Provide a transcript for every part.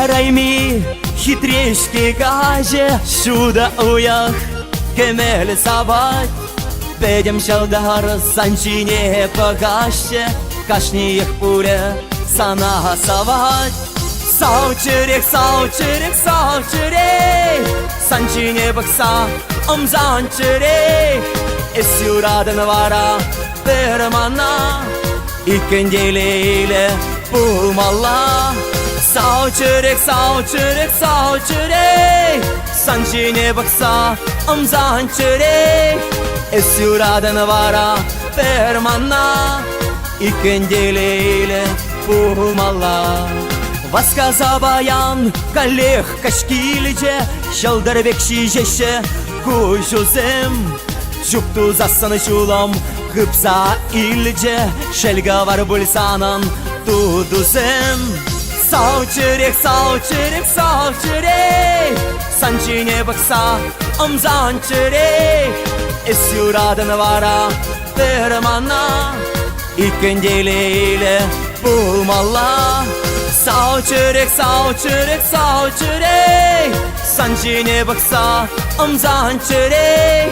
Карайми хитречки каже, шуда уях кемел сабать. Бедем шалдар санчине погаще, кашни их пуля сана савать. Саучерек, саучерек, саучерек, санчине бакса омзанчерек. Эсюрадан вара пермана, икенделейле пумала. Саучерек, саучерек, саучерек, санчине бакса омзанчерек. Эсюрадан вара пермана, икенделейле пумала. Васказа баян калех кашкилже, шалдарбек шижеше кушузем. Чупту засаны шулам кыпса илже, шелга var bulsanan tuduzem. Саучерек, саучерек, саучерек, санчине бакса омзанчерек. Эсюрадан вара пермана, икенделейле пумала. Саучерек, саучерек, саучерек, санчине бакса омзанчерек.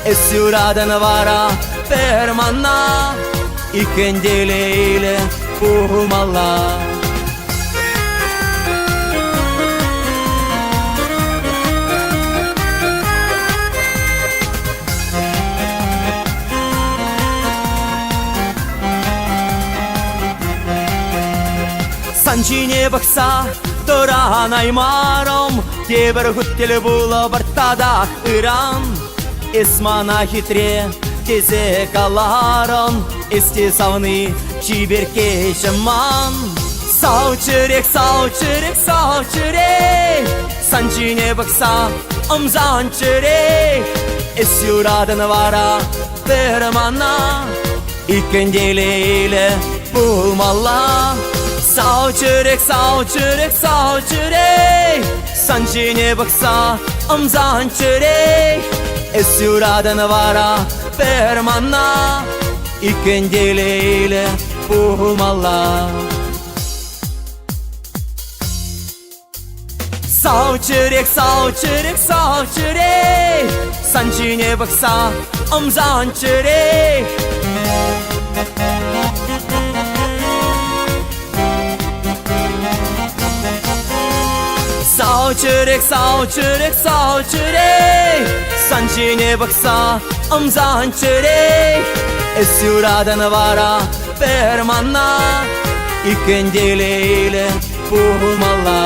Эсюрадан вара пермана, икенделейле пумала. Санчине бакса торан аймаром, тебір хүттелі бұлы бір тадақ ыран. Эсмана хитре тезе каларон, эсте сауны чиберке жаман. Саучерек, саучерек, саучерек, санчине бакса омзанчерек. Эсюрадан вара пермана, икенделейле пумала. Саучерек, саучерек, саучерек, санчине бакса омзанчерек. Эсюрадан вара пермана, икенделейле пумала. Саучерек, саучерек, саучерек, санчине бакса омзанчерек. Саучерек, саучерек, саучерек, санчине бакса омзанчерек. Эсюрадан вара пермана, икенделейле пумала.